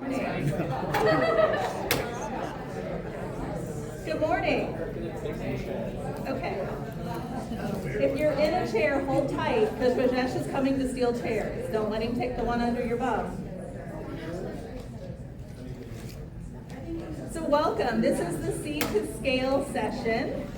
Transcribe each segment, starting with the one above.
Good morning. Okay. If you're in a chair, hold tight because Rajesh is coming to steal chairs. Don't let him take the one under your bum. So welcome. This is the Seed to Scale session.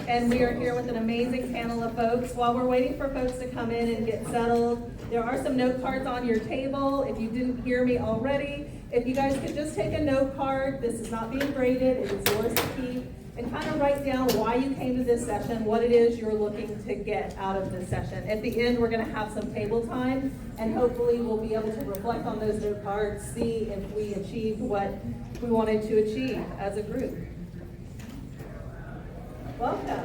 And we are here with an amazing panel of folks. While we're waiting for folks to come in and get settled, there are some note cards on your table. If you didn't hear me already, if you guys could just take a note card. This is not being graded, it is yours to keep, and kind of write down why you came to this session, what it is you're looking to get out of this session. At the end, we're going to have some table time, and hopefully we'll be able to reflect on those note cards, see if we achieved what we wanted to achieve as a group. Welcome.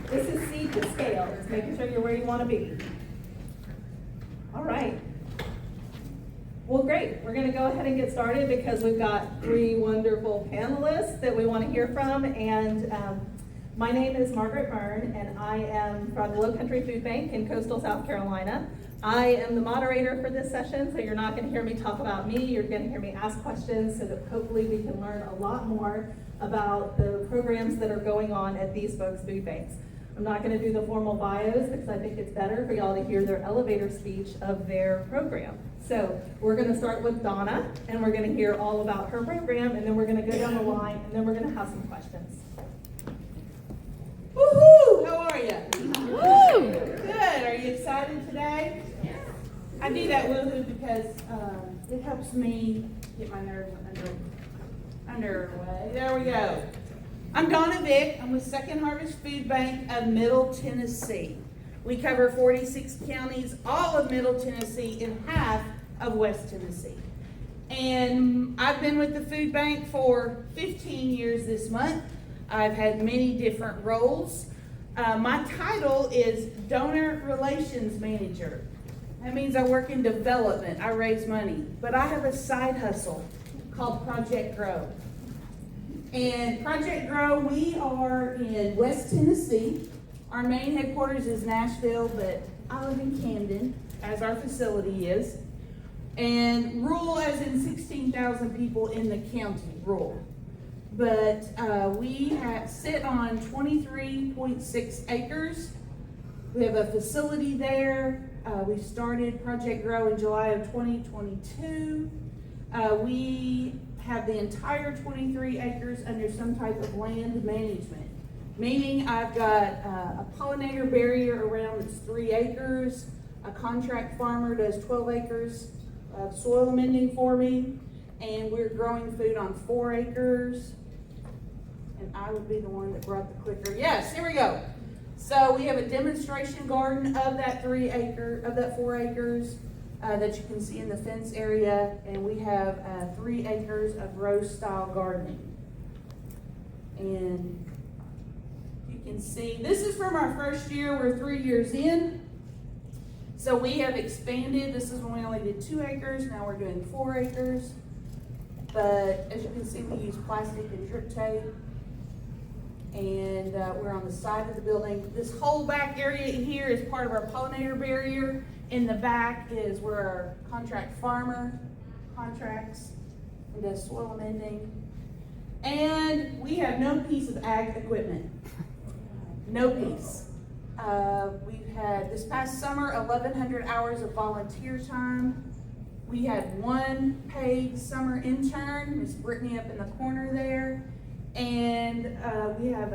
This is Seed to Scale. Just making sure you're where you want to be. All right. Well, great. We're going to go ahead and get started because we've got three wonderful panelists that we want to hear from. And my name is Margaret Byrne, and I am from the Lowcountry Food Bank in coastal South Carolina. I am the moderator for this session, so you're not going to hear me talk about me. You're going to hear me ask questions so that hopefully we can learn a lot more about the programs that are going on at these folks' food banks. I'm not going to do the formal bios because I think it's better for y'all to hear their elevator speech of their program. So we're going to start with Donna, and we're going to hear all about her program, and then we're going to go down the line, and then we're going to have some questions. Woohoo! How are you? Woo! Good. Are you excited today? Yeah. I do that woohoo because it helps me get my nerves underway. There we go. I'm Donna Vick. I'm with Second Harvest Food Bank of Middle Tennessee. We cover 46 counties, all of Middle Tennessee, and half of West Tennessee. And I've been with the food bank for 15 years this month. I've had many different roles. My title is Donor Relations Manager. That means I work in development. I raise money. But I have a side hustle called Project Grow. And Project Grow, we are in West Tennessee. Our main headquarters is Nashville, but I live in Camden, as our facility is. And rural as in 16,000 people in the county, rural. But we sit on 23.6 acres. We have a facility there. We started Project Grow in July of 2022. We have the entire 23 acres under some type of land management. Meaning I've got a pollinator barrier around that's 3 acres. A contract farmer does 12 acres of soil amending for me. And we're growing food on 4 acres. And I would be the one that brought the clicker. Yes, here we go. So we have a demonstration garden of that 4 acres that you can see in the fence area. And we have 3 acres of row style gardening. And you can see, this is from our first year. We're 3 years in. So we have expanded. This is when we only did 2 acres. Now we're doing 4 acres. But as you can see, we use plastic and drip tape. And we're on the side of the building. This whole back area in here is part of our pollinator barrier. In the back is where our contract farmer contracts and does soil amending. And we have no piece of ag equipment. No piece. We've had, this past summer, 1,100 hours of volunteer time. We had 1 paid summer intern, Miss Brittany up in the corner there. And we have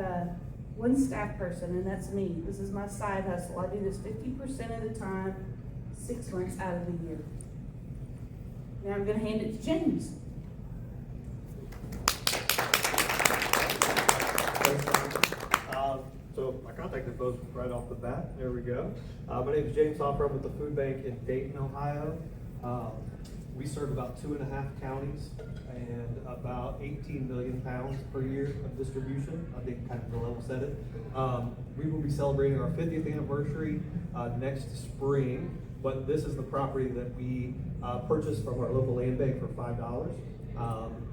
1 staff person, and that's me. This is my side hustle. I do this 50% of the time, 6 months out of the year. Now I'm going to hand it to James. So my contact info is right off the bat. There we go. My name is James Hoffer. I'm with the food bank in Dayton, Ohio. We serve about 2.5 counties and about 18 million pounds per year of distribution. I think kind of to level set it. We will be celebrating our 50th anniversary next spring, but this is the property that we purchased from our local land bank for $5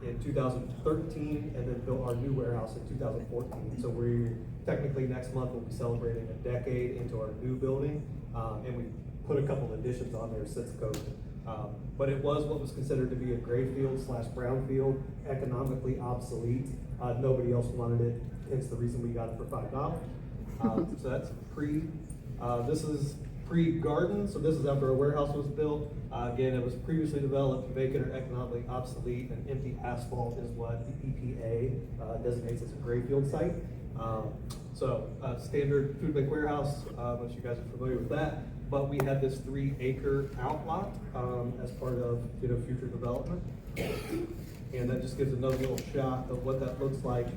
in 2013, and then built our new warehouse in 2014. So we technically next month we'll be celebrating a decade into our new building, and we put a couple additions on there since COVID. But it was what was considered to be a gray field / brownfield, economically obsolete. Nobody else wanted it, hence the reason we got it for $5. So that's this is pre-garden, so this is after a warehouse was built. Again, it was previously developed, vacant or economically obsolete, and empty asphalt is what the EPA designates as a gray field site. Standard food bank warehouse, most of you guys are familiar with that, but we had this 3-acre outlot as part of future development. And that just gives another little shot of what that looks like.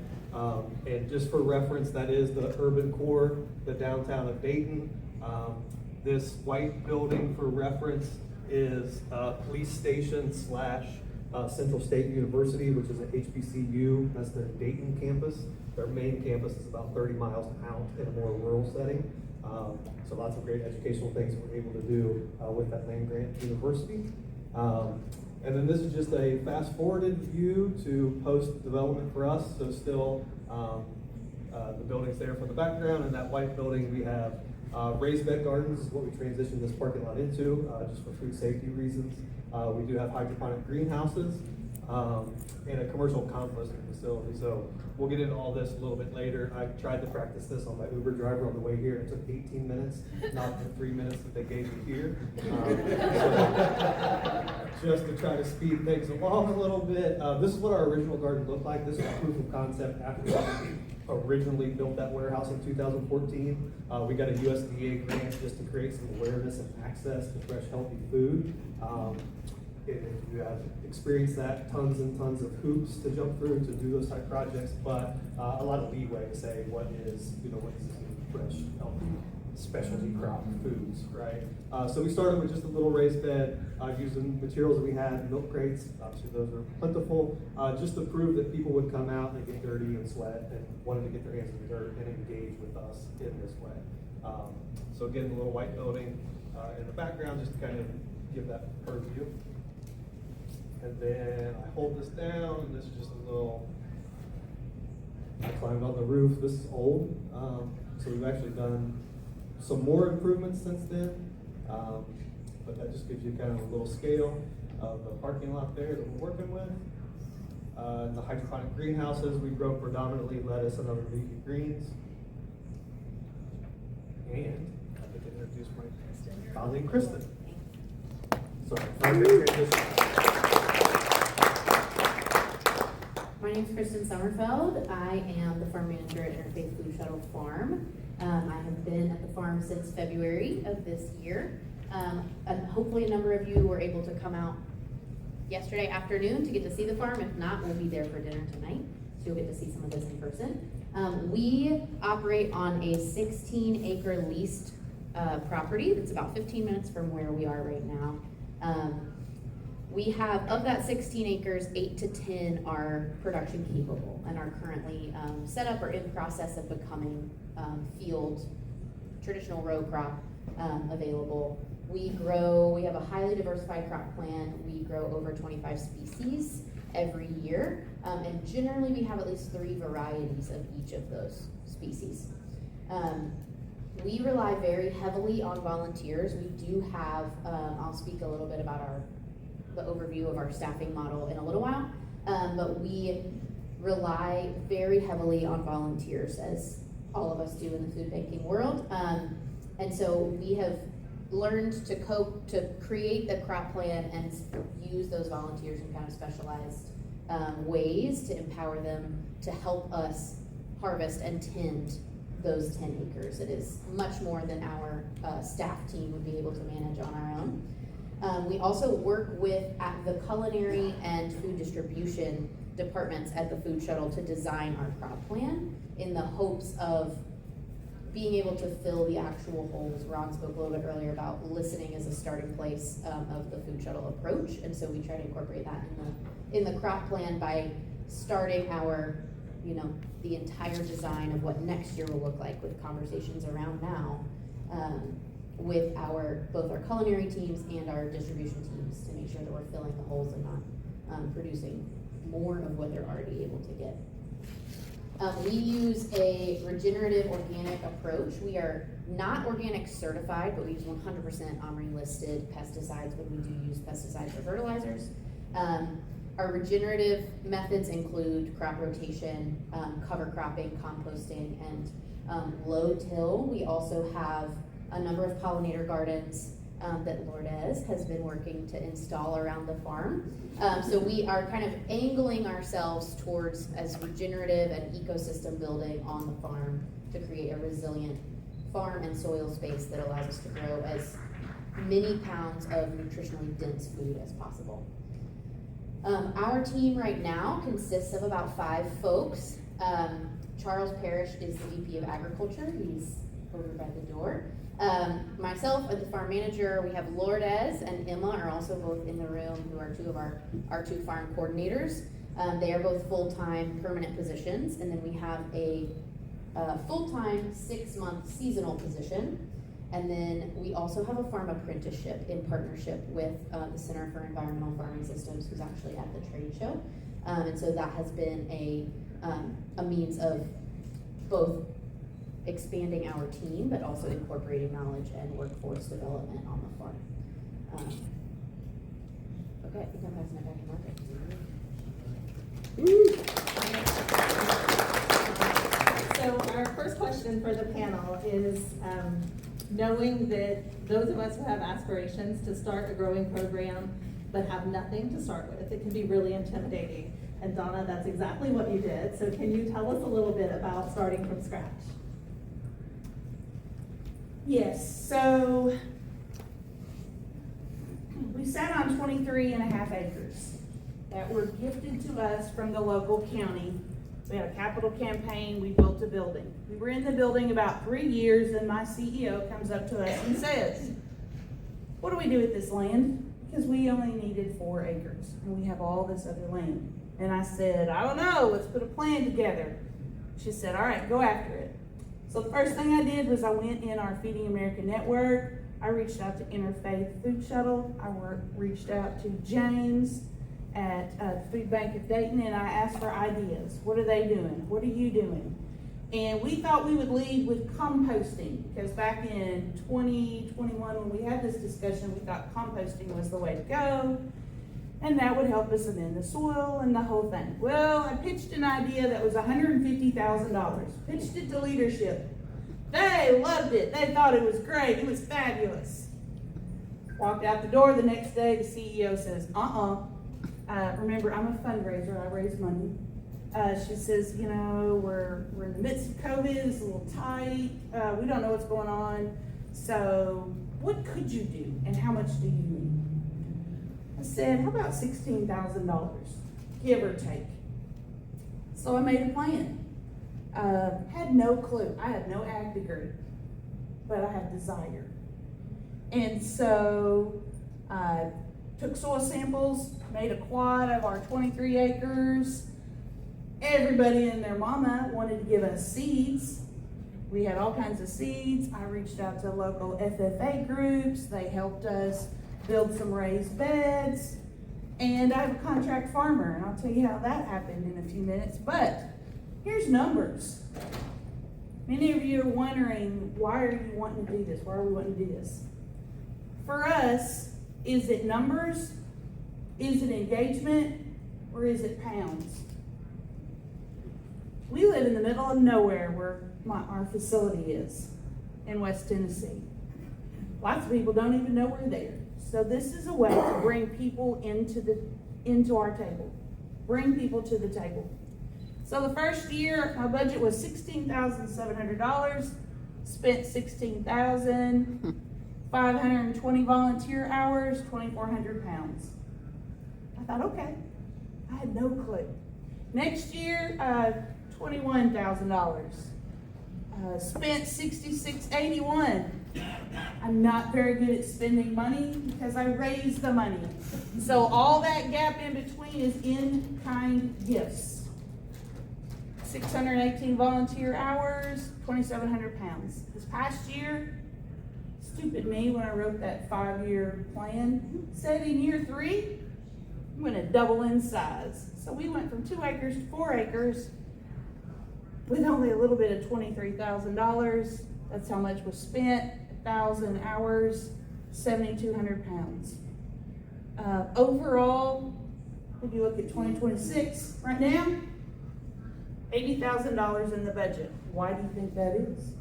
And just for reference, that is the urban core, the downtown of Dayton. This white building, for reference, is police station / Central State University, which is an HBCU. That's their Dayton campus. Their main campus is about 30 miles out in a more rural setting. So lots of great educational things we're able to do with that land grant university. And then this is just a fast forwarded view to post development for us. So still the building's there for the background, and that white building we have raised bed gardens is what we transitioned this parking lot into, just for food safety reasons. We do have hydroponic greenhouses and a commercial composting facility. So we'll get into all this a little bit later. I tried to practice this on my Uber driver on the way here. It took 18 minutes, not the 3 minutes that they gave me here. So just to try to speed things along a little bit. This is what our original garden looked like. This is proof of concept after we originally built that warehouse in 2014. We got a USDA grant just to create some awareness and access to fresh, healthy food. If you have experienced that, tons and tons of hoops to jump through to do those type projects, but a lot of leeway to say what is fresh, healthy, specialty crop foods, right? So we started with just a little raised bed, using materials that we had, milk crates. Obviously those are plentiful, just to prove that people would come out and get dirty and sweat and wanted to get their hands in the dirt and engage with us in this way. So again, the little white building in the background, just to kind of give that purview. And then I hold this down, and this is just a little, I climbed on the roof. This is old, so we've actually done some more improvements since then, but that just gives you kind of a little scale of the parking lot there that we're working with. The hydroponic greenhouses, we grow predominantly lettuce and other leafy greens. And I get to introduce my colleague, Kristen. Sorry, great transition. My name is Kristen Sommerfeld. I am the farm manager at Inter-Faith Food Shuttle Farm. I have been at the farm since February of this year. And hopefully a number of you were able to come out yesterday afternoon to get to see the farm. If not, we'll be there for dinner tonight, so you'll get to see some of this in person. We operate on a 16-acre leased property that's about 15 minutes from where we are right now. We have, of that 16 acres, 8 to 10 are production capable and are currently set up or in process of becoming field, traditional row crop available. We have a highly diversified crop plan. We grow over 25 species every year, and generally we have at least 3 varieties of each of those species. We rely very heavily on volunteers. We do have, I'll speak a little bit about the overview of our staffing model in a little while, but we rely very heavily on volunteers, as all of us do in the food banking world. And so we have learned to create the crop plan and use those volunteers in kind of specialized ways to empower them to help us harvest and tend those 10 acres. It is much more than our staff team would be able to manage on our own. We also work with the culinary and food distribution departments at the food shuttle to design our crop plan in the hopes of being able to fill the actual holes. Ron spoke a little bit earlier about listening as a starting place of the food shuttle approach, and so we try to incorporate that in the crop plan by starting our, the entire design of what next year will look like, with conversations around now with both our culinary teams and our distribution teams to make sure that we're filling the holes and not producing more of what they're already able to get. We use a regenerative organic approach. We are not organic certified, but we use 100% OMRI listed pesticides when we do use pesticides for fertilizers. Our regenerative methods include crop rotation, cover cropping, composting, and low till. We also have a number of pollinator gardens that Lourdes has been working to install around the farm. So we are kind of angling ourselves towards as regenerative and ecosystem building on the farm to create a resilient farm and soil space that allows us to grow as many pounds of nutritionally dense food as possible. Our team right now consists of about 5 folks. Charles Parrish is the VP of Agriculture. He's over by the door. Myself as the farm manager, we have Lourdes and Emma are also both in the room, who are 2 of our 2 farm coordinators. They are both full-time permanent positions, and then we have a full-time 6-month seasonal position. And then we also have a farm apprenticeship in partnership with the Center for Environmental Farming Systems, who's actually at the trade show. And so that has been a means of both expanding our team, but also incorporating knowledge and workforce development on the farm. Okay, I think I'm passing it back to Margaret. So our first question for the panel is, knowing that those of us who have aspirations to start a growing program but have nothing to start with, it can be really intimidating. And Donna, that's exactly what you did. So can you tell us a little bit about starting from scratch? Yes, so we sat on 23.5 acres that were gifted to us from the local county. We had a capital campaign, we built a building. We were in the building about 3 years, and my CEO comes up to us and says, "What do we do with this land?" Because we only needed 4 acres, and we have all this other land. And I said, "I don't know, let's put a plan together." She said, "All right, go after it." So the first thing I did was I went in our Feeding America network. I reached out to Inter-Faith Food Shuttle. I reached out to James at the Food Bank of Dayton, and I asked for ideas. What are they doing? What are you doing? And we thought we would lead with composting, because back in 2021 when we had this discussion, we thought composting was the way to go, and that would help us amend the soil and the whole thing. Well, I pitched an idea that was $150,000. Pitched it to leadership. They loved it. They thought it was great. It was fabulous. Walked out the door the next day, the CEO says, remember, I'm a fundraiser, I raise money. She says, you know, we're in the midst of COVID, it's a little tight, we don't know what's going on, so what could you do and how much do you need? I said, how about $16,000, give or take? So I made a plan. Had no clue, I had no ag degree, but I had desire. And so I took soil samples, made a quad of our 23 acres. Everybody and their mama wanted to give us seeds. We had all kinds of seeds. I reached out to local FFA groups. They helped us build some raised beds. And I have a contract farmer, and I'll tell you how that happened in a few minutes. But here's numbers. Many of you are wondering, why are you wanting to do this? Why are we wanting to do this? For us, is it numbers? Is it engagement? Or is it pounds? We live in the middle of nowhere where our facility is in West Tennessee. Lots of people don't even know we're there. So this is a way to bring people into our table. Bring people to the table. So the first year, my budget was $16,700. Spent $16,000. 520 volunteer hours, 2,400 pounds. I thought, okay. I had no clue. Next year, $21,000. Spent $66.81. I'm not very good at spending money because I raised the money. So all that gap in between is in-kind gifts. 618 volunteer hours, 2,700 pounds. This past year, stupid me when I wrote that 5-year plan, said in year 3, I'm going to double in size. So we went from 2 acres to 4 acres. with only a little bit of $23,000. That's how much was spent, 1,000 hours, 7,200 pounds. Overall, if you look at 2026 right now, $80,000 in the budget. Why do you think that is?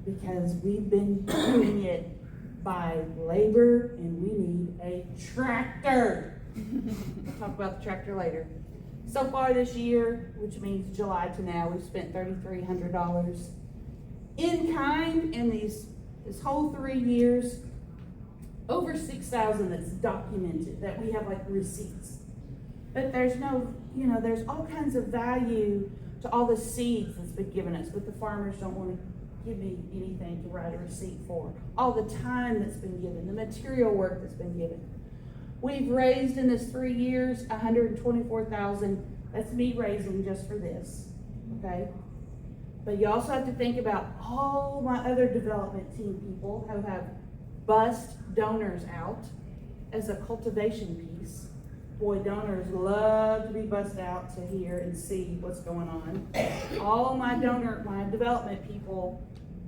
Because we've been doing it by labor and we need a tractor. We'll talk about the tractor later. So far this year, which means July to now, we've spent $3,300 in kind in this whole 3 years. Over 6,000 that's documented, that we have like receipts. But there's no, there's all kinds of value to all the seeds that's been given us, but the farmers don't want to give me anything to write a receipt for. All the time that's been given, the material work that's been given. We've raised in this 3 years, $124,000. That's me raising just for this, okay? But you also have to think about all my other development team people who have bust donors out as a cultivation piece. Boy, donors love to be bussed out to hear and see what's going on. All my development people,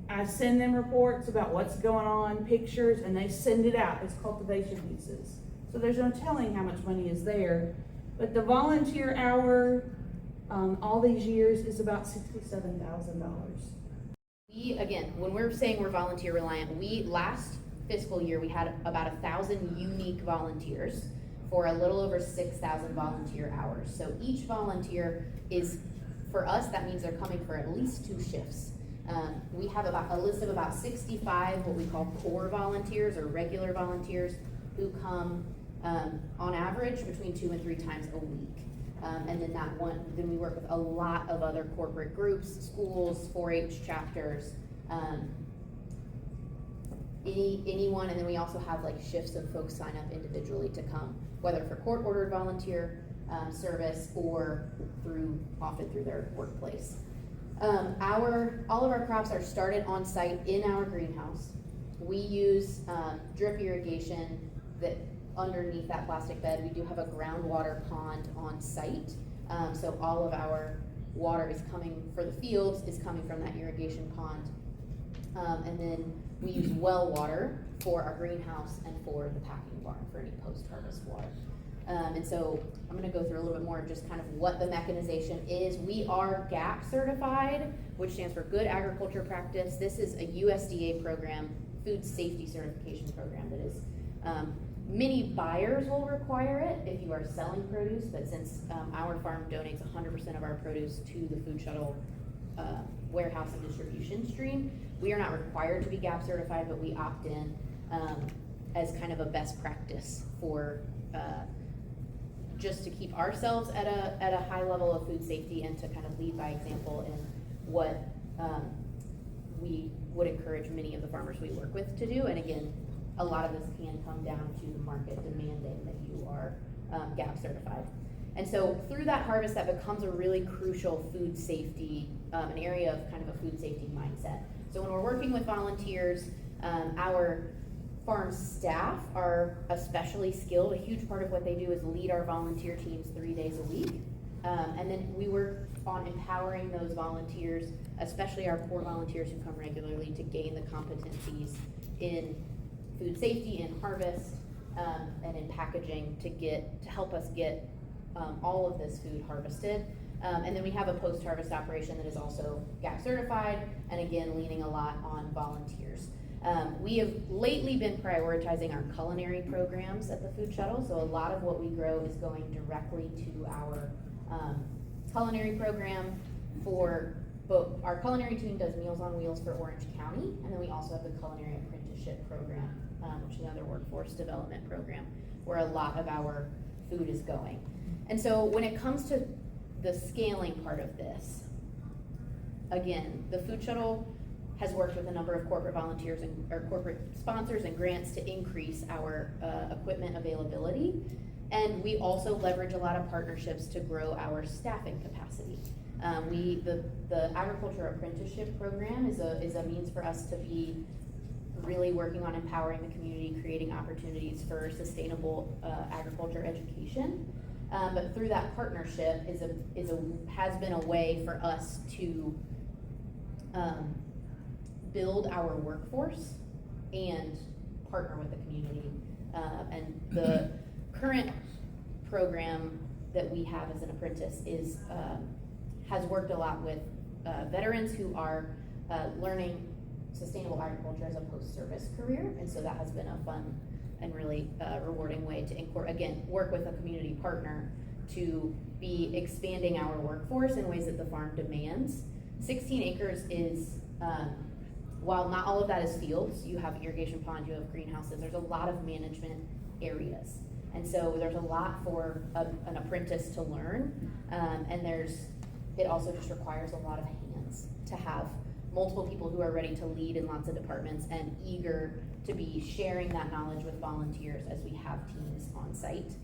I send them reports about what's going on, pictures, and they send it out as cultivation pieces. So there's no telling how much money is there. But the volunteer hour, all these years, is about $67,000. Again, when we're saying we're volunteer reliant, last fiscal year, we had about 1,000 unique volunteers for a little over 6,000 volunteer hours. So each volunteer is, for us, that means they're coming for at least 2 shifts. We have about a list of about 65 what we call core volunteers or regular volunteers who come on average between 2 and 3 times a week. And then we work with a lot of other corporate groups, schools, 4-H chapters, anyone, and then we also have like shifts of folks sign up individually to come, whether for court-ordered volunteer service or often through their workplace. All of our crops are started on site in our greenhouse. We use drip irrigation that underneath that plastic bed. We do have a groundwater pond on site, so all of our water is coming for the fields is coming from that irrigation pond, and then we use well water for our greenhouse and for the packing barn for any post-harvest water. And so I'm going to go through a little bit more of just kind of what the mechanization is. We are GAP certified, which stands for Good Agriculture Practice. This is a USDA program, food safety certification program that is, many buyers will require it if you are selling produce, but since our farm donates 100% of our produce to the food shuttle warehouse and distribution stream, we are not required to be GAP certified, but we opt in as kind of a best practice for just to keep ourselves at a high level of food safety and to kind of lead by example in what we would encourage many of the farmers we work with to do. And again, a lot of this can come down to the market demanding that you are GAP certified. And so through that harvest, that becomes a really crucial food safety, an area of kind of a food safety mindset. So when we're working with volunteers, our farm staff are especially skilled. A huge part of what they do is lead our volunteer teams 3 days a week. And then we work on empowering those volunteers, especially our core volunteers who come regularly, to gain the competencies in food safety, in harvest, and in packaging to help us get all of this food harvested. And then we have a post-harvest operation that is also GAP certified, and again, leaning a lot on volunteers. We have lately been prioritizing our culinary programs at the food shuttle, so a lot of what we grow is going directly to our culinary program. For both, our culinary team does Meals on Wheels for Orange County, and then we also have the culinary apprenticeship program, which is another workforce development program, where a lot of our food is going. And so when it comes to the scaling part of this, again, the food shuttle has worked with a number of corporate volunteers or corporate sponsors and grants to increase our equipment availability. And we also leverage a lot of partnerships to grow our staffing capacity. The agriculture apprenticeship program is a means for us to be really working on empowering the community, creating opportunities for sustainable agriculture education. But through that partnership has been a way for us to build our workforce and partner with the community. And the current program that we have as an apprentice has worked a lot with veterans who are learning sustainable agriculture as a post-service career. And so that has been a fun and really rewarding way to, again, work with a community partner to be expanding our workforce in ways that the farm demands. 16 acres is, while not all of that is fields, you have irrigation ponds, you have greenhouses, there's a lot of management areas. And so there's a lot for an apprentice to learn, and it also just requires a lot of hands to have multiple people who are ready to lead in lots of departments and eager to be sharing that knowledge with volunteers as we have teams on site.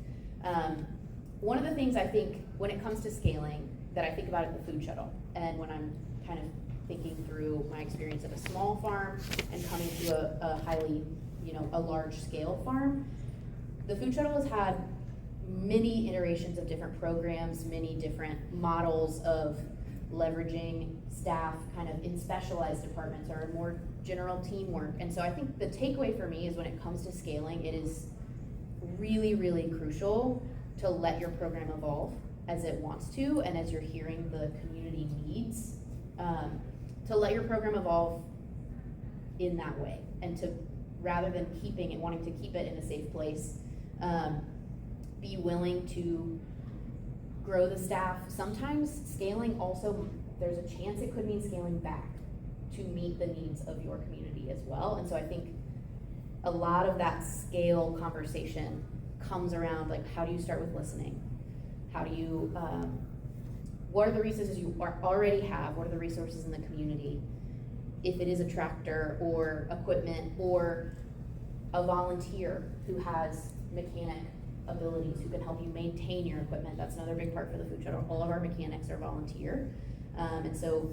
One of the things I think when it comes to scaling that I think about at the food shuttle, and when I'm kind of thinking through my experience at a small farm and coming to a highly, a large scale farm, the food shuttle has had many iterations of different programs, many different models of leveraging staff kind of in specialized departments or more general teamwork. And so I think the takeaway for me is when it comes to scaling, it is really, really crucial to let your program evolve as it wants to, and as you're hearing the community needs, to let your program evolve in that way, and to, rather than wanting to keep it in a safe place, be willing to grow the staff. Sometimes scaling also, there's a chance it could mean scaling back to meet the needs of your community as well. And so I think a lot of that scale conversation comes around, like, how do you start with listening? How do you, what are the resources you already have? What are the resources in the community? If it is a tractor or equipment or a volunteer who has mechanic abilities, who can help you maintain your equipment. That's another big part for the food shuttle. All of our mechanics are volunteer. And so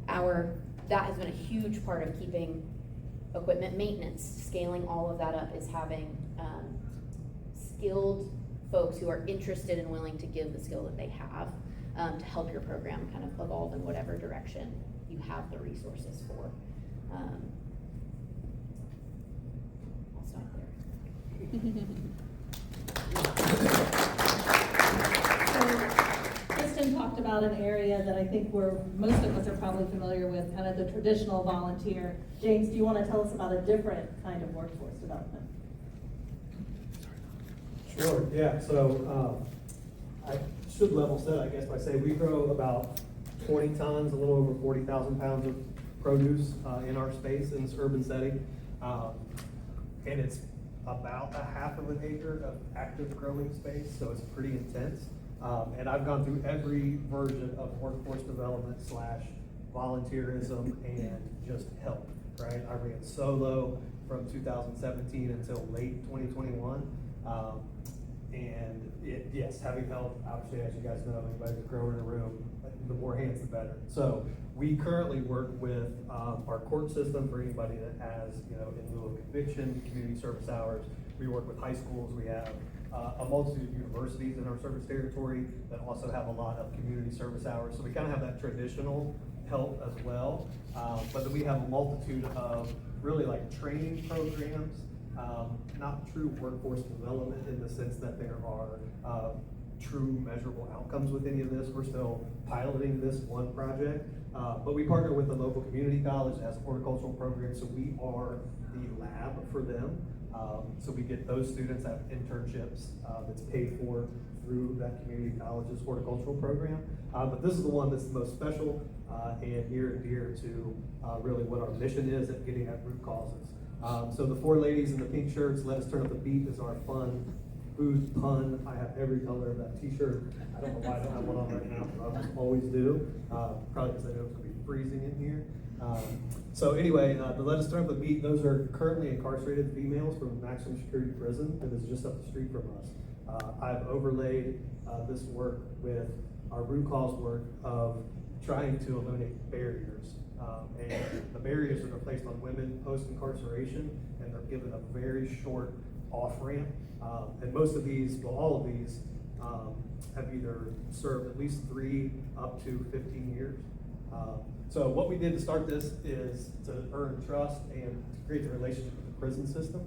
that has been a huge part of keeping equipment maintenance, scaling all of that up, is having skilled folks who are interested and willing to give the skill that they have to help your program kind of evolve in whatever direction you have the resources for. I'll stop there. So Kristen talked about an area that I think most of us are probably familiar with, kind of the traditional volunteer. James, do you want to tell us about a different kind of workforce development? Sure, yeah, so I should level set, I guess, by saying we grow about 20 tons, a little over 40,000 pounds of produce in our space in this urban setting. And it's about a half of an acre of active growing space, so it's pretty intense. And I've gone through every version of workforce development / volunteerism and just help, right? I ran solo from 2017 until late 2021. And yes, having help, obviously, as you guys know, anybody's a grower in a room, the more hands, the better. So we currently work with our court system for anybody that has, in lieu of conviction, community service hours. We work with high schools. We have a multitude of universities in our service territory that also have a lot of community service hours. So we kind of have that traditional help as well. But then we have a multitude of really like training programs, not true workforce development in the sense that there are true measurable outcomes with any of this. We're still piloting this one project, but we partner with the local community college as a horticultural program, so we are the lab for them. So we get those students have internships that's paid for through that community college's horticultural program. But this is the one that's the most special and near and dear to really what our mission is at getting at root causes. So the four ladies in the pink shirts, Let Us Turn Up the Beat, is our fun food pun. I have every color of that t-shirt. I don't know why I don't have one on right now, but I always do. Probably because I know it's going to be freezing in here. So anyway, the Let Us Turn Up the Beat, those are currently incarcerated females from maximum security prison that is just up the street from us. I've overlaid this work with our root cause work of trying to eliminate barriers. And the barriers that are placed on women post-incarceration, and they're given a very short off-ramp. And most of these, well, all of these, have either served at least 3 up to 15 years. So what we did to start this is to earn trust and to create the relationship with the prison system,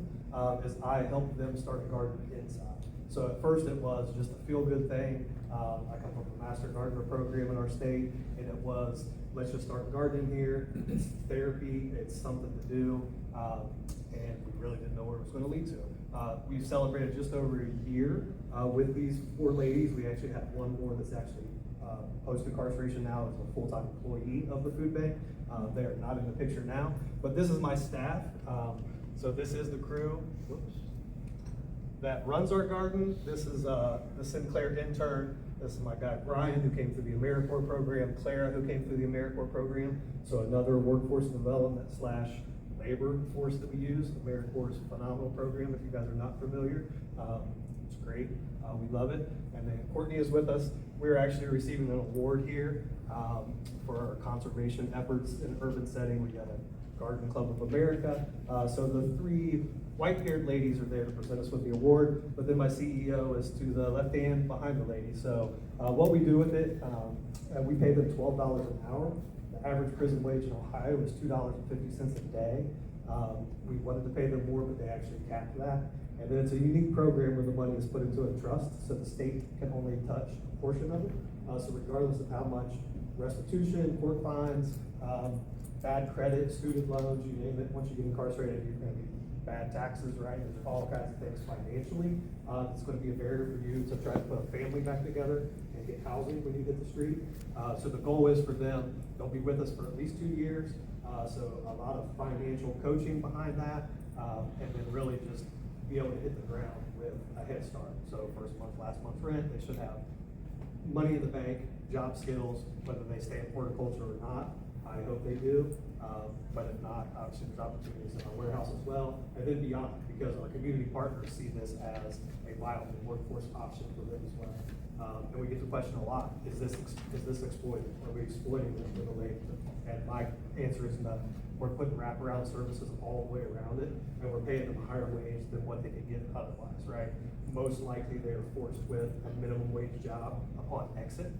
is I helped them start a garden inside. So at first it was just a feel-good thing. I come from a Master Gardener program in our state, and it was, let's just start gardening here. It's therapy, it's something to do, and we really didn't know where it was going to lead to. We've celebrated just over a year with these 4 ladies. We actually have one more that's actually post-incarceration now as a full-time employee of the food bank. They are not in the picture now, but this is my staff. So this is the crew. Whoops. That runs our garden. This is the Sinclair intern. This is my guy Brian, who came through the AmeriCorps program, Clara, who came through the AmeriCorps program. So another workforce development / labor force that we use. AmeriCorps is a phenomenal program if you guys are not familiar. It's great. We love it. And then Courtney is with us. We're actually receiving an award here for our conservation efforts in an urban setting. We got a Garden Club of America. So the 3 white-haired ladies are there to present us with the award, but then my CEO is to the left hand behind the lady. So what we do with it, we pay them $12 an hour. The average prison wage in Ohio is $2.50 a day. We wanted to pay them more, but they actually capped that. And then it's a unique program where the money is put into a trust, so the state can only touch a portion of it. So regardless of how much restitution, court fines, bad credit, student loans, you name it, once you get incarcerated, you're gonna be bad taxes, right? There's all kinds of things financially. It's gonna be a barrier for you to try to put a family back together and get housing when you hit the street. So the goal is for them, they'll be with us for at least 2 years. So a lot of financial coaching behind that, and then really just be able to hit the ground with a head start. So first month, last month's rent, they should have money in the bank, job skills, whether they stay in horticulture or not. I hope they do, but if not, obviously there's opportunities in our warehouse as well, and then beyond, because our community partners see this as a viable workforce option for them as well. And we get the question a lot: is this exploited? Are we exploiting them for the labor? And my answer is no. We're putting wraparound services all the way around it, and we're paying them a higher wage than what they could get otherwise, right? Most likely they are forced with a minimum wage job upon exit.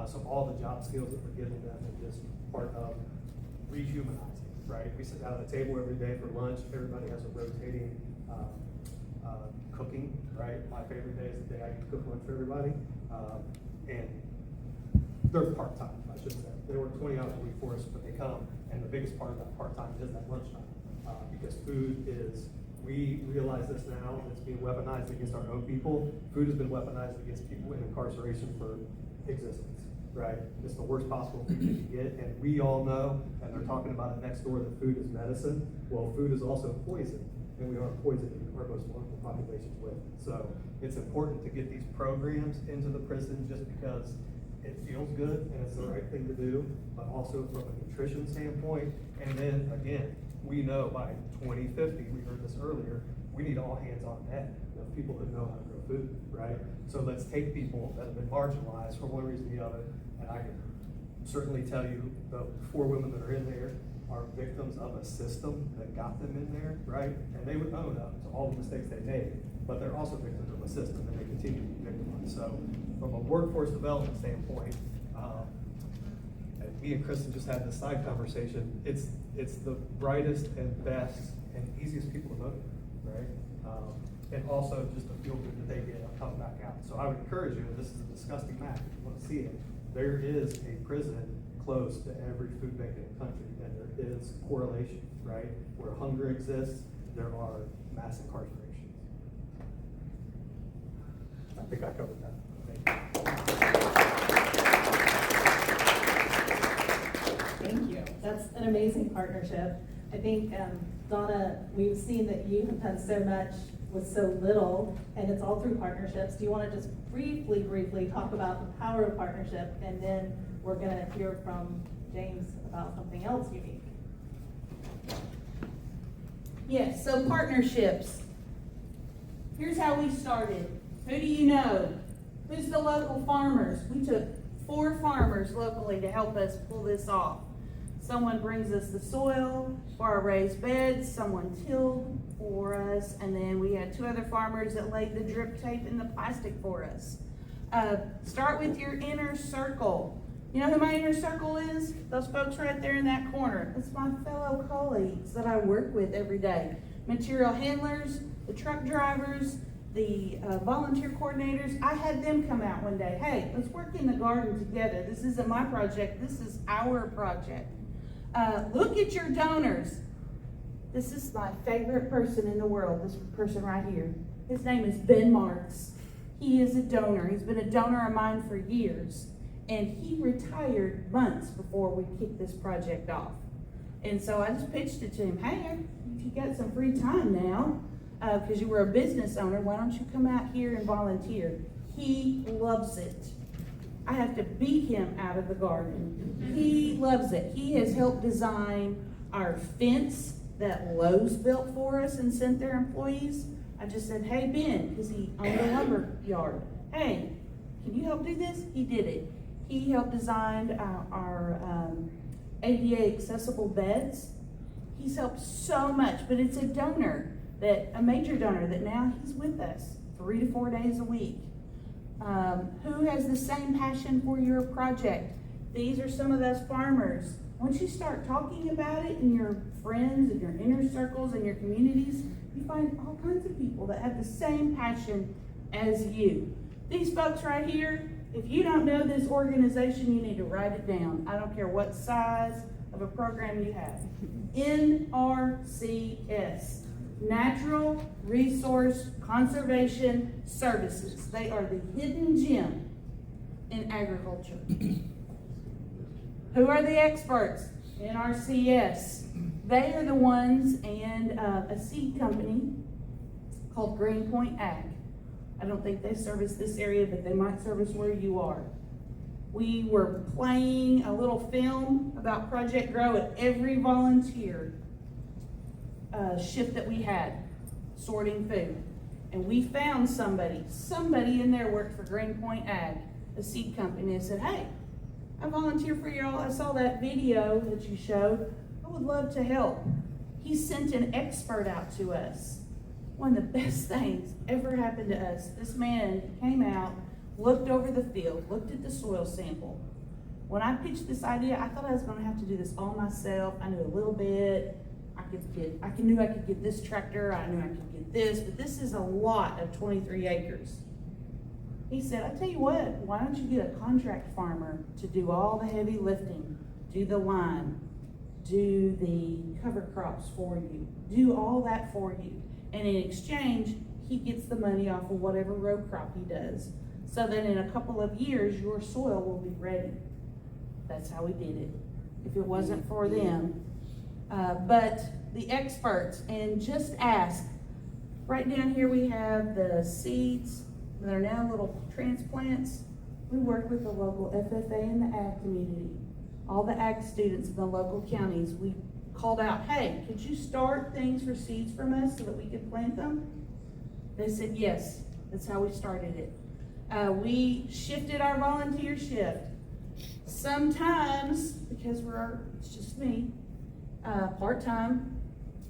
So all the job skills that we're giving them are just part of rehumanizing, right? We sit down at a table every day for lunch. Everybody has a rotating cooking, right? My favorite day is the day I get to cook lunch for everybody. And they're part-time, I should say. They work 20 hours a week for us, but they come, and the biggest part of that part-time is that lunchtime. Because food is, we realize this now, it's being weaponized against our own people. Food has been weaponized against people in incarceration for existence, right? It's the worst possible food you can get, and we all know, and they're talking about it next door, that food is medicine. Well, food is also poison, and we are poisoning our most vulnerable populations with it. So it's important to get these programs into the prison just because it feels good and it's the right thing to do, but also from a nutrition standpoint. And then again, we know by 2050, we heard this earlier, we need all hands on deck of people that know how to grow food, right? So let's take people that have been marginalized for one reason or the other, and I can certainly tell you the 4 women that are in there are victims of a system that got them in there, right? And they would own up to all the mistakes they made, but they're also victims of a system and they continue to be victimized. So from a workforce development standpoint, and me and Kristen just had this side conversation, it's the brightest and best and easiest people to motivate, right? And also just the feel good that they get coming back out. So I would encourage you, and this is a disgusting map, if you want to see it, there is a prison close to every food bank in the country, and there is correlation, right? Where hunger exists, there are mass incarcerations. I think I covered that. Thank you. That's an amazing partnership. I think, Donna, we've seen that you have done so much with so little, and it's all through partnerships. Do you want to just briefly talk about the power of partnership, and then we're going to hear from James about something else unique. Yes, so partnerships. Here's how we started. Who do you know? Who's the local farmers? We took 4 farmers locally to help us pull this off. Someone brings us the soil for our raised beds, someone tilled for us, and then we had 2 other farmers that laid the drip tape and the plastic for us. Start with your inner circle. You know who my inner circle is? Those folks right there in that corner. It's my fellow colleagues that I work with every day. Material handlers, the truck drivers, the volunteer coordinators. I had them come out one day. Hey, let's work in the garden together. This isn't my project. This is our project. Look at your donors. This is my favorite person in the world, this person right here. His name is Ben Marks. He is a donor. He's been a donor of mine for years. And he retired months before we kicked this project off. And so I just pitched it to him. Hey, if you got some free time now, because you were a business owner, why don't you come out here and volunteer? He loves it. I have to beat him out of the garden. He loves it. He has helped design our fence that Lowe's built for us and sent their employees. I just said, hey, Ben, because he owned a lumber yard. Hey, can you help do this? He did it. He helped design our ADA accessible beds. He's helped so much, but it's a donor, a major donor that now he's with us 3 to 4 days a week. Who has the same passion for your project? These are some of those farmers. Once you start talking about it in your friends and your inner circles and your communities, you find all kinds of people that have the same passion as you. These folks right here, if you don't know this organization, you need to write it down. I don't care what size of a program you have. NRCS, Natural Resource Conservation Services. They are the hidden gem in agriculture. Who are the experts? NRCS. They are the ones, and a seed company called Greenpoint Ag. I don't think they service this area, but they might service where you are. We were playing a little film about Project Grow at every volunteer shift that we had, sorting food. And we found somebody in there worked for Greenpoint Ag, a seed company, and said, hey, I volunteer for y'all. I saw that video that you showed. I would love to help. He sent an expert out to us. One of the best things ever happened to us. This man came out, looked over the field, looked at the soil sample. When I pitched this idea, I thought I was going to have to do this all myself. I knew a little bit. I knew I could get this tractor. I knew I could get this, but this is a lot of 23 acres. He said, I tell you what, why don't you get a contract farmer to do all the heavy lifting, do the lime, do the cover crops for you, do all that for you. And in exchange, he gets the money off of whatever row crop he does, so that in a couple of years, your soil will be ready. That's how we did it. If it wasn't for them. But the experts, and just ask. Right down here we have the seeds that are now little transplants. We work with the local FFA and the ag community. All the ag students in the local counties, we called out, hey, could you start things for seeds from us so that we could plant them? They said yes. That's how we started it. We shifted our volunteer shift. Sometimes, because it's just me, part-time,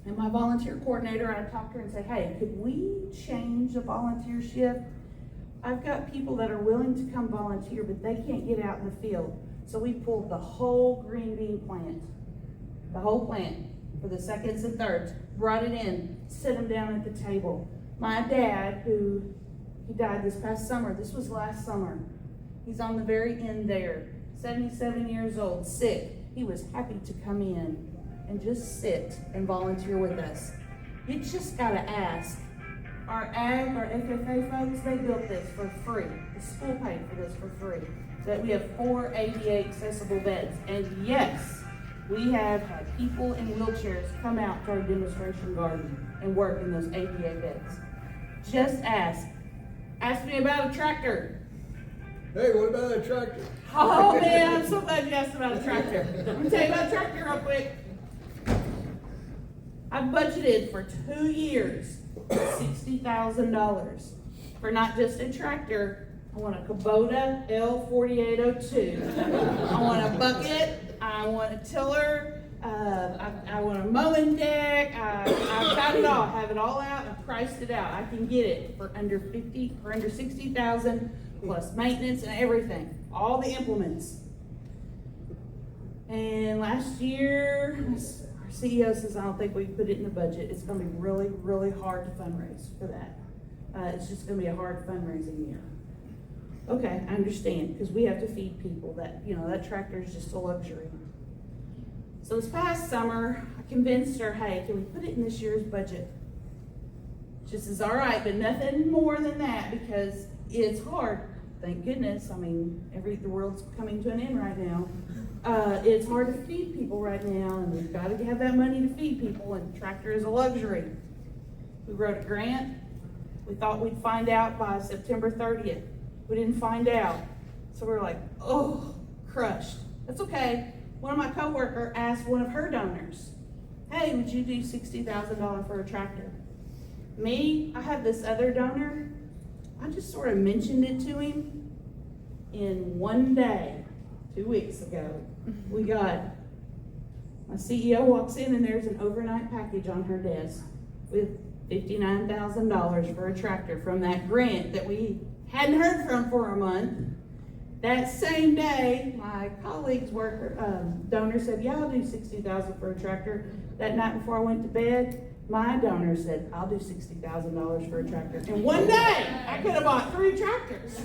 and my volunteer coordinator, I talked to her and said, hey, could we change the volunteer shift? I've got people that are willing to come volunteer, but they can't get out in the field. So we pulled the whole green bean plant, the whole plant for the seconds and thirds, brought it in, set them down at the table. My dad, he died this past summer, this was last summer. He's on the very end there, 77 years old, sick. He was happy to come in and just sit and volunteer with us. You just gotta ask. Our FFA folks, they built this for free. The school paid for this for free. That we have 4 ADA accessible beds. And yes, we have had people in wheelchairs come out to our demonstration garden and work in those ADA beds. Just ask. Ask me about a tractor. Hey, what about a tractor? Oh man, I'm so glad you asked about a tractor. Let me tell you about a tractor real quick. I budgeted for 2 years, $60,000 for not just a tractor. I want a Kubota L4802. I want a bucket. I want a tiller. I want a mowing deck. I've got it all. Have it all out and priced it out. I can get it for under 60,000 plus maintenance and everything, all the implements. And last year, our CEO says, I don't think we put it in the budget. It's gonna be really, really hard to fundraise for that. It's just gonna be a hard fundraising year. Okay, I understand, because we have to feed people. That, that tractor is just a luxury. So this past summer, I convinced her, hey, can we put it in this year's budget? She says, all right, but nothing more than that, because it's hard. Thank goodness. I mean, the world's coming to an end right now. It's hard to feed people right now, and we've got to have that money to feed people, and tractor is a luxury. We wrote a grant. We thought we'd find out by September 30th. We didn't find out. So we're like, oh, crushed. That's okay. One of my coworkers asked one of her donors, hey, would you do $60,000 for a tractor? Me, I have this other donor. I just sort of mentioned it to him in one day, 2 weeks ago. We got, my CEO walks in and there's an overnight package on her desk with $59,000 for a tractor from that grant that we hadn't heard from for a month. That same day, my colleague's donor said, yeah, I'll do $60,000 for a tractor. That night before I went to bed, my donor said, I'll do $60,000 for a tractor. In one day, I could have bought 3 tractors.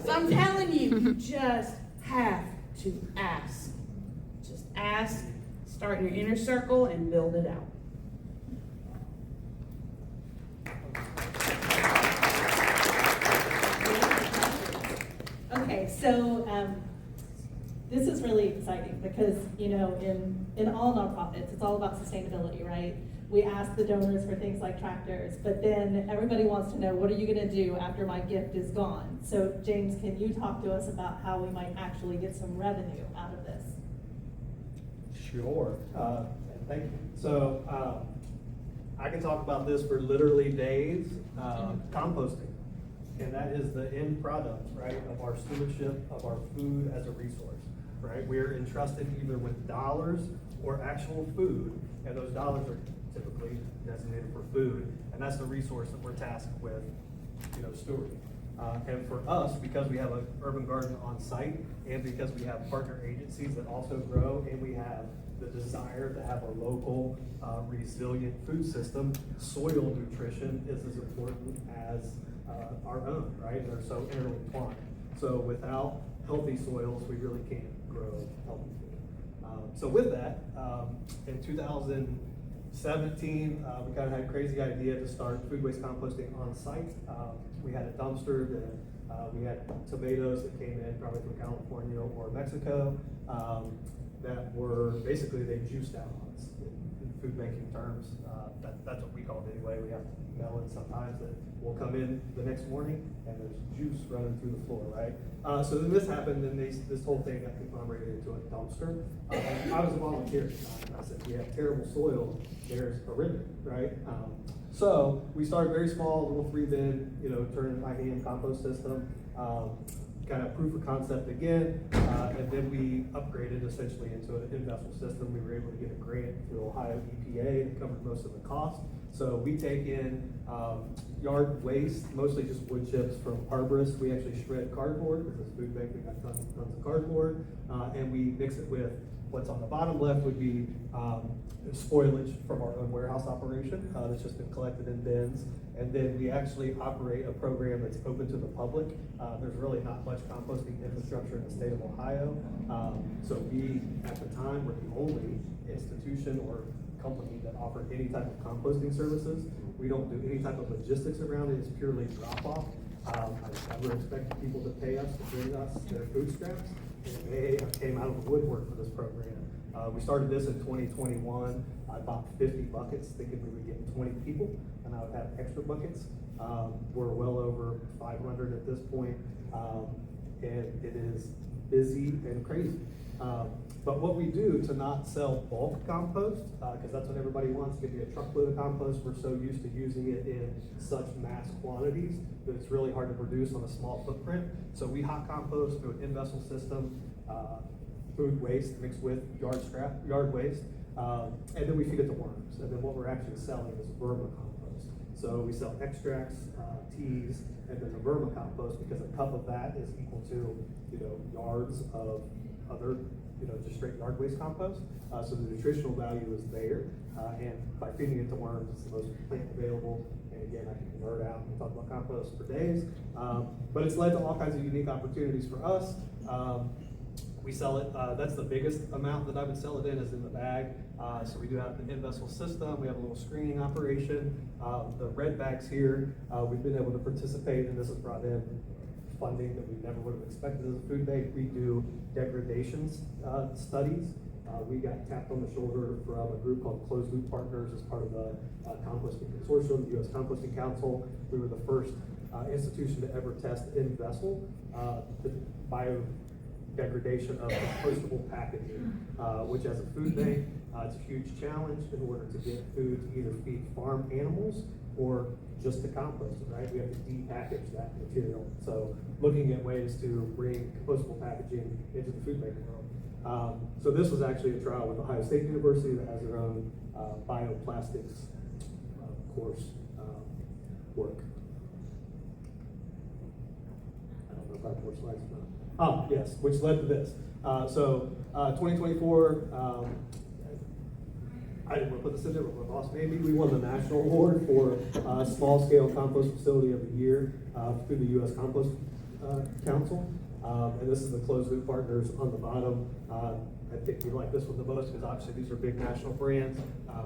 So I'm telling you, you just have to ask. Just ask, start in your inner circle, and build it out. Okay, so this is really exciting because, in all nonprofits, it's all about sustainability, right? We ask the donors for things like tractors, but then everybody wants to know, what are you going to do after my gift is gone? So, James, can you talk to us about how we might actually get some revenue out of this? Sure. Thank you. So, I can talk about this for literally days. Composting. And that is the end product, right, of our stewardship of our food as a resource, right? We're entrusted either with dollars or actual food, and those dollars are typically designated for food, and that's the resource that we're tasked with, stewarding. And for us, because we have an urban garden on site, and because we have partner agencies that also grow, and we have the desire to have a local, resilient food system, soil nutrition is as important as our own, right? They're so intertwined. So without healthy soils, we really can't grow healthy food. So with that, in 2017, we kind of had a crazy idea to start food waste composting on site. We had a dumpster that we had tomatoes that came in probably from California or Mexico that were basically, they juiced out on us in food banking terms. That's what we call it anyway. We have melons sometimes that will come in the next morning and there's juice running through the floor, right? So then this happened and this whole thing got conglomerated into a dumpster. I was a volunteer at the time. I said, we have terrible soil, there's a ribbon, right? So we started very small, little 3-bin, turn by hand compost system. Kind of proof of concept again, and then we upgraded essentially into an in-vessel system. We were able to get a grant through Ohio EPA that covered most of the cost. So we take in yard waste, mostly just wood chips from arborists. We actually shred cardboard, because as food bank we got tons of cardboard, and we mix it with what's on the bottom left would be spoilage from our own warehouse operation that's just been collected in bins. And then we actually operate a program that's open to the public. There's really not much composting infrastructure in the state of Ohio. So we, at the time, were the only institution or company that offered any type of composting services. We don't do any type of logistics around it. It's purely drop-off. I never expected people to pay us to bring us their food scraps, and they came out of the woodwork for this program. We started this in 2021. I bought 50 buckets thinking we would get 20 people and I would have extra buckets. We're well over 500 at this point, and it is busy and crazy. But what we do to not sell bulk compost, because that's what everybody wants, give you a truckload of compost. We're so used to using it in such mass quantities that it's really hard to produce on a small footprint. So we hot compost through an in-vessel system, food waste mixed with yard waste, and then we feed it to worms. And then what we're actually selling is vermicompost. So we sell extracts, teas, and then the vermicompost, because a cup of that is equal to, yards of other, just straight yard waste compost. So the nutritional value is there, and by feeding it to worms, it's the most plant available. And again, I can nerd out and talk about compost for days, but it's led to all kinds of unique opportunities for us. We sell it, that's the biggest amount that I would sell it in, is in the bag. So we do have the in-vessel system, we have a little screening operation. The red bags here, we've been able to participate, and this has brought in funding that we never would have expected as a food bank. We do degradation studies. We got tapped on the shoulder from a group called Closed Loop Partners as part of the Composting Consortium, the U.S. Composting Council. We were the first institution to ever test in-vessel the biodegradation of compostable packaging, which as a food bank, it's a huge challenge in order to get food to either feed farm animals or just to compost it, right? We have to depackage that material. So looking at ways to bring compostable packaging into the food bank world. So this was actually a trial with Ohio State University that has their own bioplastics course work. I don't know if I have more slides or not. Yes, which led to this. 2024, I didn't want to put this in there, but my boss made me. We won the national award for small scale compost facility of the year through the U.S. Compost Council. And this is the Closed Loop Partners on the bottom. I think we like this one the most because obviously these are big national brands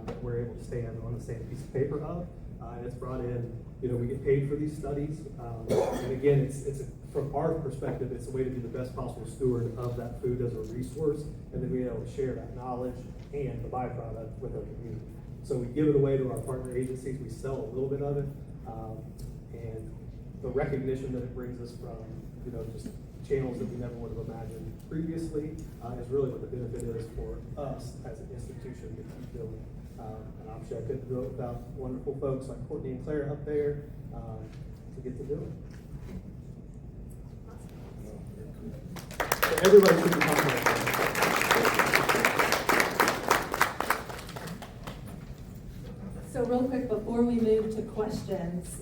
that we're able to stand on the same piece of paper of. And it's brought in, we get paid for these studies. And again, it's from our perspective, it's a way to be the best possible steward of that food as a resource, and then being able to share that knowledge and the byproduct with our community. So we give it away to our partner agencies. We sell a little bit of it, and the recognition that it brings us from, just channels that we never would have imagined previously is really what the benefit is for us as an institution to keep doing. And obviously I couldn't do it without wonderful folks like Courtney and Claire up there to get to do it. So everybody should be talking about that. So real quick, before we move to questions,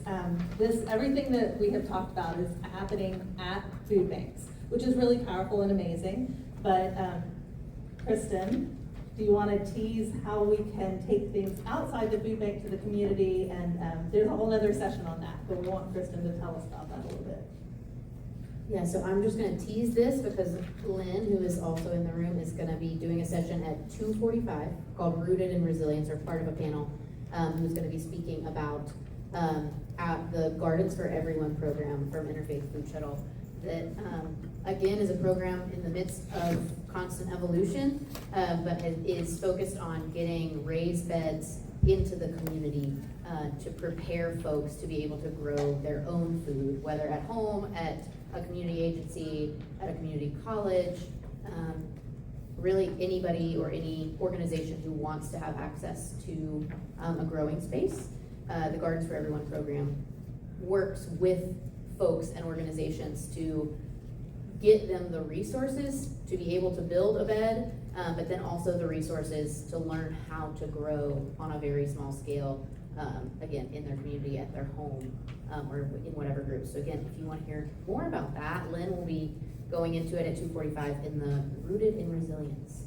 everything that we have talked about is happening at food banks, which is really powerful and amazing. But Kristen, do you want to tease how we can take things outside the food bank to the community? And there's a whole other session on that, but we want Kristen to tell us about that a little bit. Yeah, so I'm just gonna tease this because Lynn, who is also in the room, is gonna be doing a session at 2:45 called Rooted in Resilience, or part of a panel, who's gonna be speaking about at the Gardens for Everyone program from Inter-Faith Food Shuttle. That, again, is a program in the midst of constant evolution, but is focused on getting raised beds into the community to prepare folks to be able to grow their own food, whether at home, at a community agency, at a community college, really anybody or any organization who wants to have access to a growing space. The Gardens for Everyone program works with folks and organizations to get them the resources to be able to build a bed, but then also the resources to learn how to grow on a very small scale, again, in their community, at their home, or in whatever group. So again, if you want to hear more about that, Lynn will be going into it at 2:45 in the Rooted in Resilience.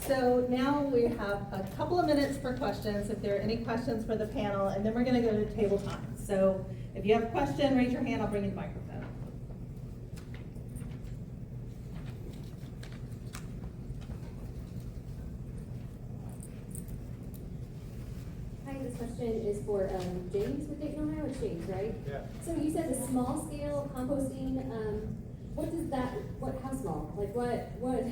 So now we have a couple of minutes for questions, if there are any questions for the panel, and then we're gonna go to table time. So if you have a question, raise your hand, I'll bring you the microphone. Hi, this question is for James with Dayton, Ohio. It's James, right? Yeah. So you said the small scale composting, what does that, how small? Like what,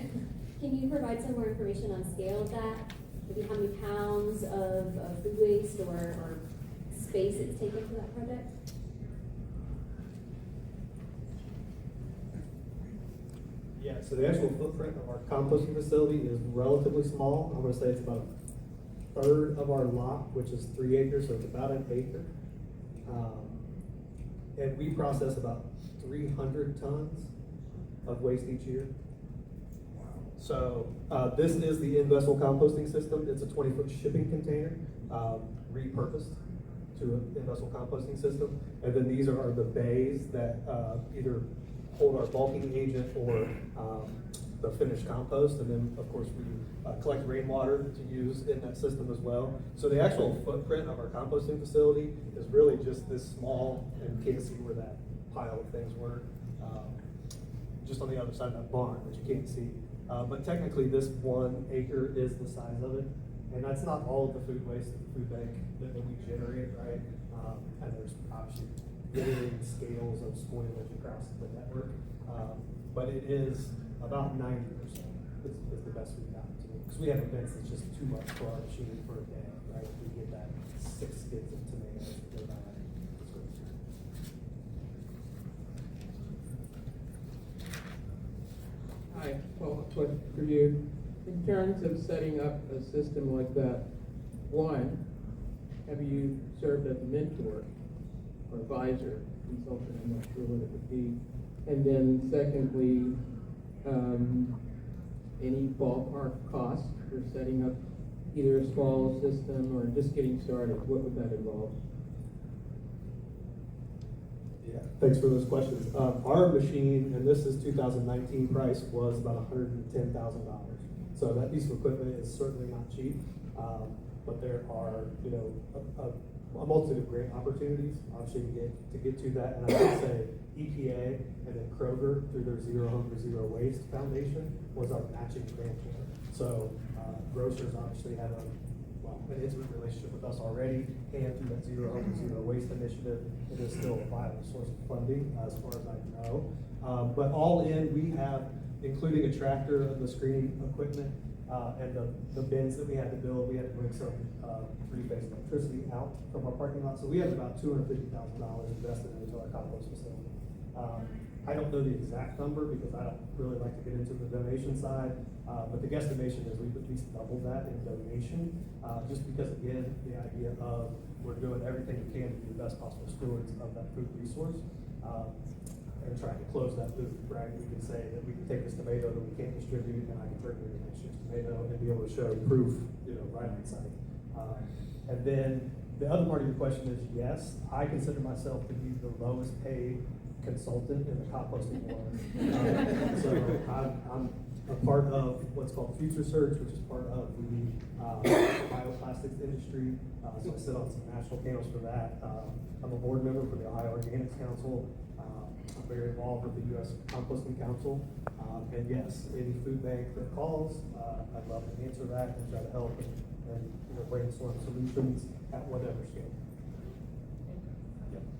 can you provide some more information on scale of that? Maybe how many pounds of food waste or space it's taken for that project? Yeah, so the actual footprint of our composting facility is relatively small. I'm gonna say it's about a third of our lot, which is 3 acres, so it's about an acre. And we process about 300 tons of waste each year. So, this is the in-vessel composting system. It's a 20-foot shipping container, repurposed to an in-vessel composting system. And then these are the bays that, either hold our bulking agent or, the finished compost. And then, of course, we collect rainwater to use in that system as well. So the actual footprint of our composting facility is really just this small, and you can't see where that pile of things were, just on the other side of that barn, which you can't see. But technically, this 1 acre is the size of it. And that's not all of the food waste of the food bank that we generate, right? And there's obviously varying scales of spoilage across the network. But it is about 90% is the best we've gotten to. Because we have events that's just too much for our machine for a day, right? We get that 6 skids of tomatoes that go by. Hi, well, a question for you. In terms of setting up a system like that, one, have you served as a mentor or advisor, consultant, I'm not sure what it would be. And then secondly, any ballpark cost for setting up either a small system or just getting started? What would that involve? Yeah, thanks for those questions. Our machine, and this is 2019 price, was about $110,000. So that piece of equipment is certainly not cheap, but there are, a multitude of great opportunities, obviously, to get to that. And I would say EPA and then Kroger, through their Zero Hunger, Zero Waste Foundation, was our matching grant winner. So grocers obviously have an intimate relationship with us already, and through that Zero Hunger, Zero Waste initiative, it is still a viable source of funding, as far as I know. But all in, we have, including a tractor, the screening equipment, and the bins that we had to build, we had to bring some three-phase electricity out from our parking lot. So we have about $250,000 invested into our compost facility. I don't know the exact number because I don't really like to get into the donation side, but the guesstimation is we've at least doubled that in donation, just because, again, the idea of we're doing everything we can to be the best possible stewards of that food resource, and trying to close that loop, right? We can say that we can take this tomato that we can't distribute, and I can turn it into next year's tomato and be able to show proof, right on site. And then the other part of your question is, yes, I consider myself to be the lowest paid consultant in the composting world. So I'm a part of what's called Future Search, which is part of the bioplastics industry. So I sit on some national panels for that. I'm a board member for the Ohio Organics Council. I'm very involved with the U.S. Composting Council. And yes, any food bank that calls, I'd love to answer that and try to help and brainstorm solutions at whatever scale.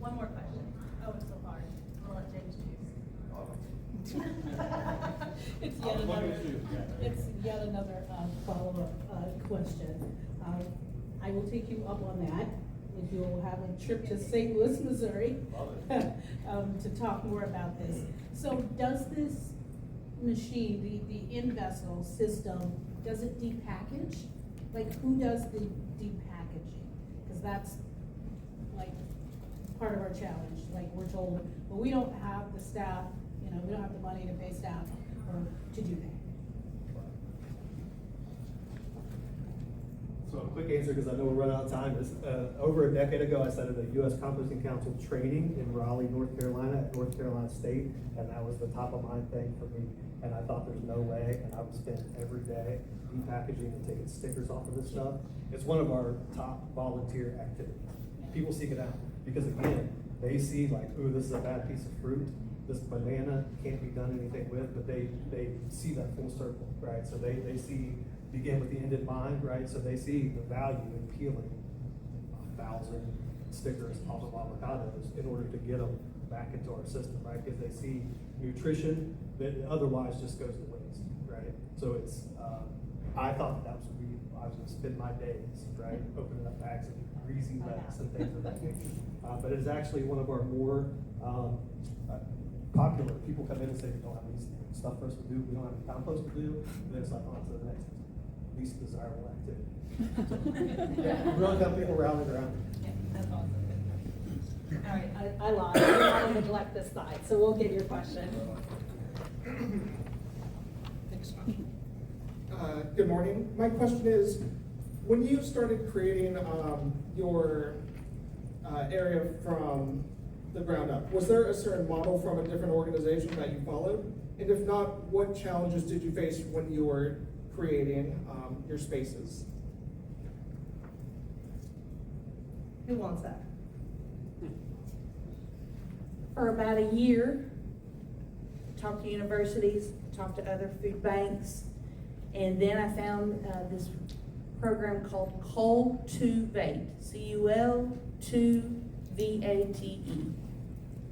One more question. Oh, it's so hard. I'll let James choose. It's yet another follow-up question. I will take you up on that if you'll have a trip to St. Louis, Missouri, to talk more about this. So does this machine, the in-vessel system, does it depackage? Like, who does the depackaging? Because that's like part of our challenge. Like, we're told, well, we don't have the staff, we don't have the money to pay staff to do that. So a quick answer, because I know we're running out of time, is over a decade ago, I sat at a U.S. Composting Council training in Raleigh, North Carolina, at North Carolina State, and that was the top of mind thing for me. And I thought there's no way, and I would spend every day depackaging and taking stickers off of this stuff. It's one of our top volunteer activities. People seek it out because, again, they see like, ooh, this is a bad piece of fruit. This banana can't be done anything with, but they see that full circle, right? So they see, begin with the end in mind, right? So they see the value in peeling 1,000 stickers off of avocados in order to get them back into our system, right? Because they see nutrition that otherwise just goes to waste, right? So it's, I thought that was I was gonna spend my days, right, opening up bags of greasy lettuce and things of that nature. But it is actually one of our more popular. People come in and say, we don't have any stuff for us to do, we don't have any compost to do, and then it's like, on to the next least desirable activity. So, yeah, we really got people rallying around. Yeah, that's awesome. All right, I lied. I don't want to neglect this side, so we'll get your question. Good morning. My question is, when you started creating your area from the ground up, was there a certain model from a different organization that you followed? And if not, what challenges did you face when you were creating your spaces? Who wants that? For about a year, talked to universities, talked to other food banks, and then I found this program called Cultivate, C-U-L-2-V-A-T-E.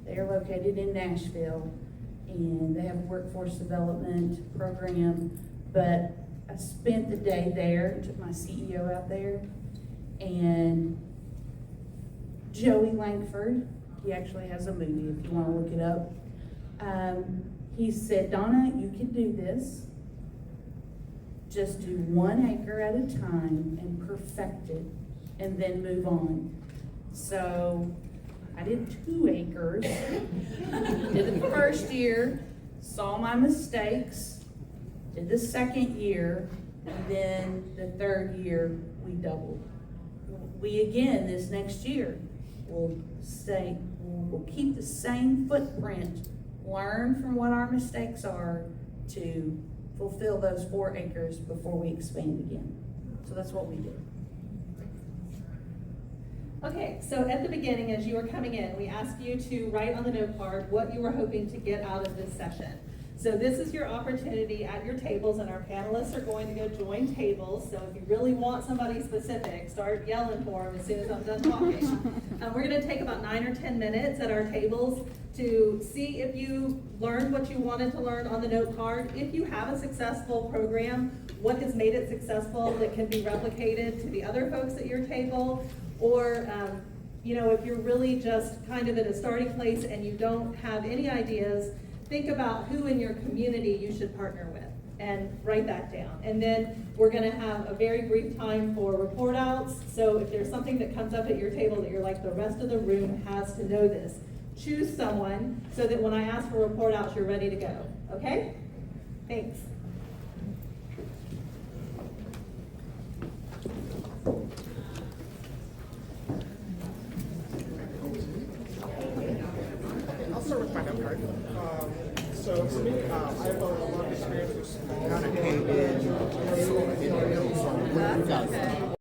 They are located in Nashville, and they have a workforce development program, but I spent the day there, took my CEO out there, and Joey Langford, he actually has a movie if you want to look it up. He said, Donna, you can do this. Just do 1 acre at a time and perfect it, and then move on. So I did 2 acres, did it the first year, saw my mistakes, did the second year, and then the third year we doubled. We again, this next year, we'll keep the same footprint, learn from what our mistakes are to fulfill those 4 acres before we expand again. So that's what we do. Okay, so at the beginning, as you were coming in, we asked you to write on the note card what you were hoping to get out of this session. So this is your opportunity at your tables, and our panelists are going to go join tables. So if you really want somebody specific, start yelling for them as soon as I'm done talking. We're gonna take about 9 or 10 minutes at our tables to see if you learned what you wanted to learn on the note card. If you have a successful program, what has made it successful that can be replicated to the other folks at your table, or you know, if you're really just kind of at a starting place and you don't have any ideas, think about who in your community you should partner with and write that down. And then we're gonna have a very brief time for report outs. So if there's something that comes up at your table that you're like, the rest of the room has to know this, choose someone so that when I ask for report outs, you're ready to go, okay? Thanks. I'll start with my note card. So for me, I have a lot of experience with small. Kind of came in.